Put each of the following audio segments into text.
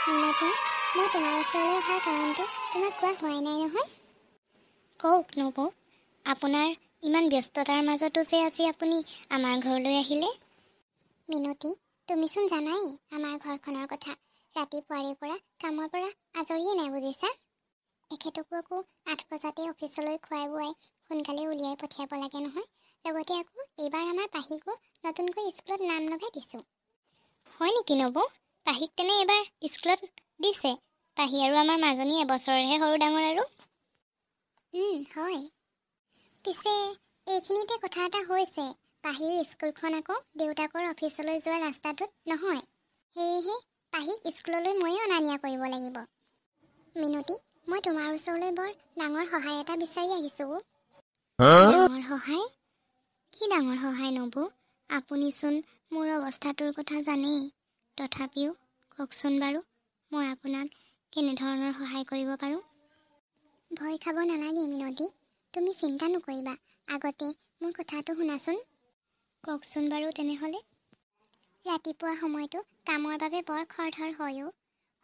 মিনতি, মই তোমাৰ ওচৰলৈ অহাৰ কাৰণটো তোমাক কোৱা হোৱাই নাই নহয়। কওক নবৌ, আপোনাৰ ইমান ব্যস্ততাৰ মাজতো যে আজি আপুনি আমাৰ ঘৰলৈ আহিলে। মিনতি, তুমিচোন জানাই আমাৰ ঘৰখনৰ কথা। ৰাতিপুৱাৰে পৰা কামৰ পৰা আজৰিয়ে নাই বুজিছা। এখেতকো আকৌ 8 বজাতে অফিচলৈ খুৱাই বোৱাই সোনকালে উলিয়াই পঠিয়াব লাগে নহয়। লগতে আকৌ এইবাৰ আমাৰ পাহিকো নতুনকৈ স্কুলত নাম লগাই দিছোঁ। হয় নেকি নবৌ? পাহিক তেনে এবাৰ স্কুলত দিছে? পাহি আৰু আমাৰ মাজনী এবছৰহে সৰু ডাঙৰ আৰু। হয়। পিছে এইখিনিতে কথা এটা হৈছে, পাহিৰ স্কুলখন আকৌ দেউতাকৰ অফিচলৈ যোৱা ৰাস্তাটোত নহয়। সেয়েহে পাহিক স্কুললৈ ময়ে অনা নিয়া কৰিব লাগিব। মিনতি, মই তোমাৰ ওচৰলৈ বৰ ডাঙৰ সহায় এটা বিচাৰি আহিছোঁ। ডাঙৰ সহায়? কি ডাঙৰ সহায় নবৌ? আপুনিচোন মোৰ অৱস্থাটোৰ কথা জানেই। তথাপিও কওকচোন বাৰু, মই আপোনাক কেনেধৰণৰ সহায় কৰিব পাৰোঁ? ভয় খাব নালাগে মিনতি, তুমি চিন্তা নকৰিবা। আগতে মোৰ কথাটো শুনাচোন। কওকচোন বাৰু তেনেহ'লে। ৰাতিপুৱা সময়টো কামৰ বাবে বৰ খৰধৰ হয়ও।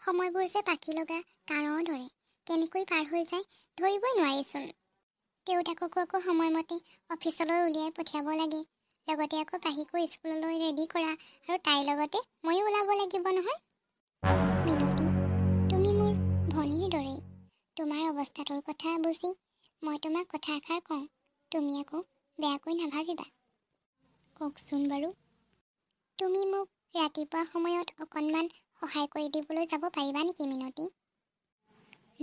সময়বোৰ যে পাখি লগা কাঁড়ৰ দৰে, কেনেকৈ পাৰ হৈ যায় ধৰিবই নোৱাৰিচোন। দেউতাককো আকৌ সময়মতে অফিচলৈ উলিয়াই পঠিয়াব লাগে। লগতে আকৌ পাহিকো স্কুললৈ ৰেডি কৰা, আৰু তাইৰ লগতে ময়ো ওলাব লাগিব নহয়। মিনতি, তুমি মোৰ ভনীৰ দৰেই। তোমাৰ অৱস্থাটোৰ কথা বুজি মই তোমাক কথা এষাৰ কওঁ, তুমি আকৌ বেয়াকৈ নাভাবিবা। কওকচোন বাৰু। তুমি মোক ৰাতিপুৱা সময়ত অকণমান সহায় কৰি দিবলৈ যাব পাৰিবা নেকি মিনতি?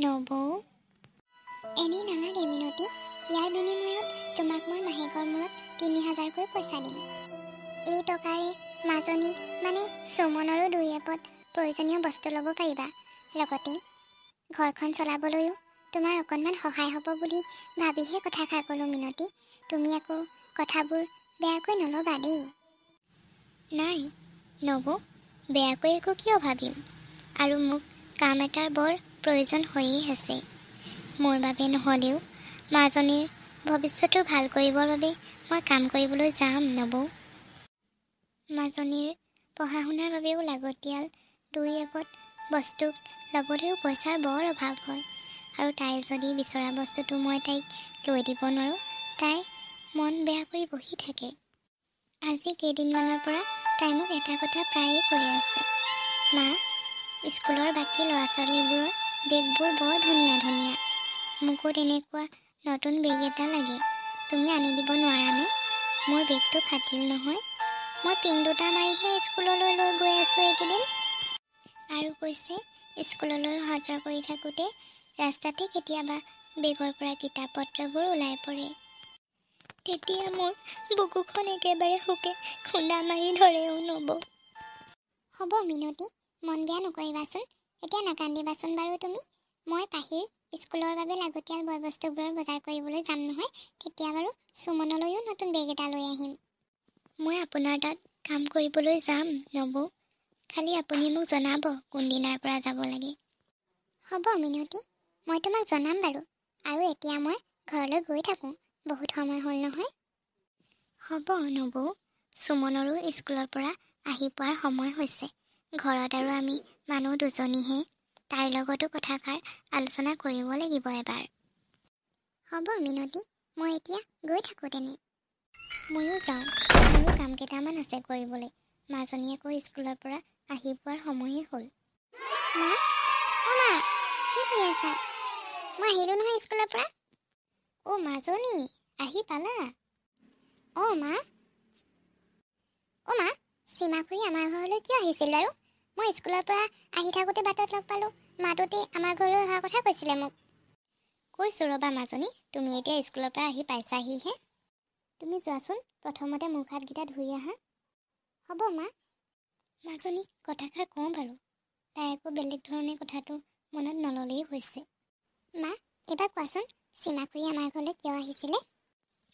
নবৌ। এনেই নালাগে মিনতি, ইয়াৰ বিনিময়ত তোমাক মই মাহেকৰ মূৰত 3000কৈ পইচা দিম। এই টকাৰে মাজনী মানে সুমনৰো 2 এপদ প্ৰয়োজনীয় বস্তু ল'ব পাৰিবা। লগতে ঘৰখন চলাবলৈও তোমাৰ অকণমান সহায় হ'ব বুলি ভাবিহে কথাষাৰ ক'লোঁ মিনতি। তুমি আকৌ কথাবোৰ বেয়াকৈ নল'বা দেই। নাই নবৌ, বেয়াকৈ একো কিয় ভাবিম? আৰু মোক কাম এটাৰ বৰ প্ৰয়োজন হৈয়ে আছে। মোৰ বাবে নহ'লেও মাজনীৰ ভৱিষ্যতটো ভাল কৰিবৰ বাবে মই কাম কৰিবলৈ যাম নবৌ। মাজনীৰ পঢ়া শুনাৰ বাবেও লাগতিয়াল 2 এপদ বস্তু ল'বলৈও পইচাৰ বৰ অভাৱ হয়। আৰু তাই যদি বিচৰা বস্তুটো মই তাইক লৈ দিব নোৱাৰোঁ, তাই মন বেয়া কৰি বহি থাকে। আজি কেইদিনমানৰ পৰা তাই মোক এটা কথা প্ৰায়ে কৈ আছে, মা, স্কুলৰ বাকী ল'ৰা ছোৱালীবোৰৰ বেগবোৰ বৰ ধুনীয়া ধুনীয়া। মোকো তেনেকুৱা নতুন বেগ এটা লাগে, তুমি আনি দিব নোৱাৰানে? মোৰ বেগটো ফাটিল নহয়। মই পিন 2টা মাৰিহে স্কুললৈ লৈ গৈ আছোঁ এইকেইদিন। আৰু কৈছে স্কুললৈ অহা যোৱা কৰি থাকোঁতে ৰাস্তাতে কেতিয়াবা বেগৰ পৰা কিতাপ পত্ৰবোৰ ওলাই পৰে। তেতিয়া মোৰ বুকুখন একেবাৰে শুকে খুন্দা মাৰি ধৰেও নবৌ। হ'ব মিনতি, মন বেয়া নকৰিবাচোন। এতিয়া নাকান্দিবাচোন বাৰু তুমি। মই পাহিৰ স্কুলৰ বাবে লাগতিয়াল বয় বস্তুবোৰৰ বজাৰ কৰিবলৈ যাম নহয়, তেতিয়া বাৰু সুমনলৈও নতুন বেগ এটা লৈ আহিম। মই আপোনাৰ তাত কাম কৰিবলৈ যাম নবৌ। খালি আপুনি মোক জনাব কোনদিনাৰ পৰা যাব লাগে। হ'ব মিনতি, মই তোমাক জনাম বাৰু। আৰু এতিয়া মই ঘৰলৈ গৈ থাকোঁ, বহুত সময় হ'ল নহয়। হ'ব নবৌ, সুমনৰো স্কুলৰ পৰা আহি পোৱাৰ সময় হৈছে। ঘৰত আৰু আমি মানুহ 2জনীহে, তাইৰ লগতো কথাষাৰ আলোচনা কৰিব লাগিব এবাৰ। হ'ব মিনতি, মই এতিয়া গৈ থাকোঁ তেনে। ময়ো যাওঁ, মোৰো কাম কেইটামান আছে কৰিবলৈ। মাজনী আকৌ স্কুলৰ পৰা আহি পোৱাৰ সময়েই হ'ল। মা, অ' মা, কি কৰি আছা? মই আহিলোঁ নহয় স্কুলৰ পৰা। অ' মাজনী, আহি পালা? অ' মা, সীমা খুৰী আমাৰ ঘৰলৈ কিয় আহিছিল বাৰু? মই স্কুলৰ পৰা আহি থাকোঁতে বাটত লগ পালোঁ, মাতোতে আমাৰ ঘৰলৈ অহাৰ কথা কৈছিলে মোক। কৈছোঁ ৰ'বা মাজনী, তুমি এতিয়া স্কুলৰ পৰা আহি পাইছাহিহে। তুমি যোৱাচোন, প্ৰথমতে মুখ হাতকেইটা ধুই আহা। হ'ব মা। মাজনী, কথাষাৰ কওঁ বাৰু। তাই আকৌ বেলেগ ধৰণে কথাটো মনত নল'লেই হৈছে। মা, এইবাৰ কোৱাচোন, সীমা খুৰী আমাৰ ঘৰলৈ কিয় আহিছিলে?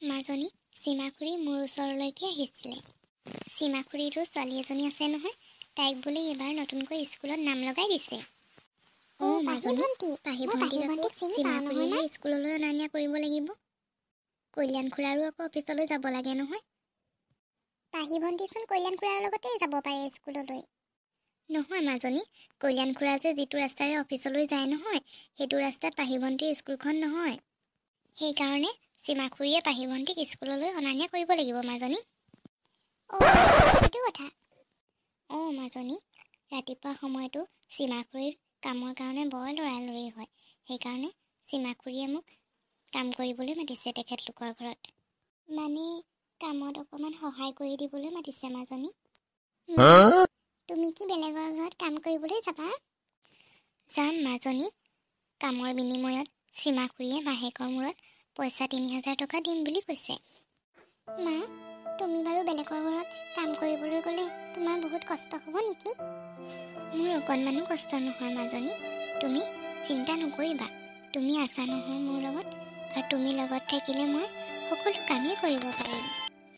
মাজনী, সীমা খুৰী মোৰ ওচৰলৈকে আহিছিলে। সীমা খুৰীৰো ছোৱালী এজনী আছে নহয়, তাইক বোলে এইবাৰ নতুনকৈ স্কুলত নাম লগাই দিছে। অ' মাজনী, পাহি মই ভণ্টিক আকৌ চিনি সীমা পাওঁ নহয় খুৰীহে মা। স্কুললৈ অনা নিয়া কৰিব লাগিব। কল্যাণ খুৰাৰো আকৌ অফিচলৈ যাব লাগে নহয়। পাহি ভণ্টিচোন কল্যাণ খুৰাৰ লগতেই যাব পাৰে স্কুললৈ। নহয় মাজনী, কল্যাণ খুৰা যে যিটো ৰাস্তাৰে অফিচলৈ যায় নহয়, সেইটো ৰাস্তাত পাহিভণ্টিৰ স্কুলখন নহয়। সেইকাৰণে সীমাখুৰীয়ে পাহিভণ্টিক স্কুললৈ অনা নিয়া কৰিব লাগিব মাজনী। সেইটো কথা। মাজনী, ৰাতিপুৱা সময়তো সীমাখুৰীৰ কামৰ কাৰণে বৰ লৰালৰি হয়। সেইকাৰণে সীমাখুৰীয়ে মোক কাম কৰিবলৈ মাতিছে তেখেতলোকৰ ঘৰত। মানে কামত অকণমান সহায় কৰি দিবলৈ মাতিছে মাজনী। তুমি কি বেলেগৰ ঘৰত কাম কৰিবলৈ যাবা? যাম মাজনী। কামৰ বিনিময়ত সীমাখুৰীয়ে মাহেকৰ মূৰত পইচা ৩,০০০ টকা দিম বুলি কৈছে। মা, তুমি বাৰু বেলেগৰ ঘৰত কাম কৰিবলৈ গ'লে তোমাৰ বহুত কষ্ট হ'ব নেকি? মোৰ অকণমানো কষ্ট নহয় মাজনী, তুমি চিন্তা নকৰিবা। তুমি আছা নহয় মোৰ লগত, আৰু তুমি লগত থাকিলে মই সকলো কামেই কৰিব পাৰিম।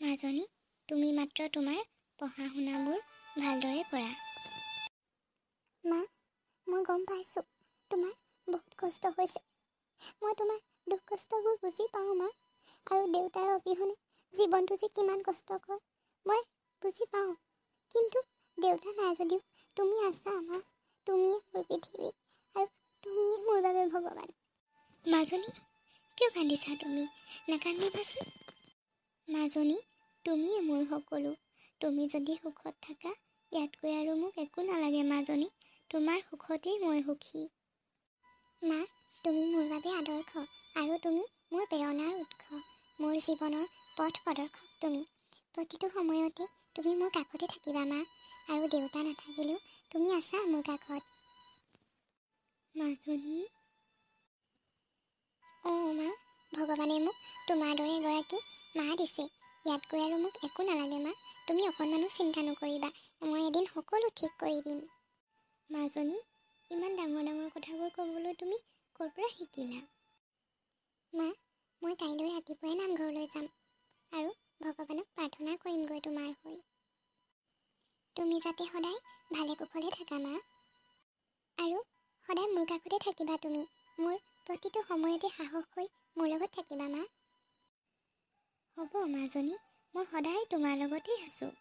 মাজনী, তুমি মাত্ৰ তোমাৰ পঢ়া শুনাবোৰ ভালদৰে কৰা। মা, মই গম পাইছোঁ তোমাৰ বহুত কষ্ট হৈছে। মই তোমাৰ দুখ কষ্টবোৰ বুজি পাওঁ মা। আৰু দেউতাৰ অবিহনে জীৱনটো যে কিমান কষ্টকৰ মই বুজি পাওঁ। কিন্তু দেউতা নাই যদিও তুমি আছা মা। তুমিয়ে মোৰ পৃথিৱী, আৰু তুমিয়ে মোৰ বাবে ভগৱান। মাজনী, কিয় কান্দিছা তুমি? নাকান্দিবাচোন। মাজনী, তুমিয়ে মোৰ সকলো। তুমি যদি সুখত থাকা, ইয়াতকৈ আৰু মোক একো নালাগে মাজনী। তোমাৰ সুখতেই মই সুখী। মা, তুমি মোৰ বাবে আদৰ্শ, আৰু তুমি মোৰ প্ৰেৰণাৰ উৎস। মোৰ জীৱনৰ পথ প্ৰদৰ্শক তুমি। প্ৰতিটো সময়তে তুমি মোৰ কাষতে থাকিবা মা। আৰু দেউতা নাথাকিলেও তুমি আছা মোৰ কাষত। মাজনী, মা, ভগৱানে মোক তোমাৰ দৰে এগৰাকী মা দিছে। ইয়াতকৈ আৰু মোক একো নালাগে মা। তুমি অকণমানো চিন্তা নকৰিবা, মই এদিন সকলো ঠিক কৰি দিম। মাজনী, ইমান ডাঙৰ ডাঙৰ কথাবোৰ ক'বলৈ তুমি ক'ৰ পৰা শিকিলা? মা, মই কাইলৈ ৰাতিপুৱাই নামঘৰলৈ যাম, আৰু ভগৱানক প্ৰাৰ্থনা কৰিমগৈ তোমাৰ হৈ। তুমি যাতে সদায় ভালে কুশলে থাকা মা, আৰু সদায় মোৰ কাষতে থাকিবা তুমি। মোৰ প্ৰতিটো সময়তে সাহস হৈ মোৰ লগত থাকিবা মা। হ'ব মাজনী, মই সদায় তোমাৰ লগতেই আছোঁ।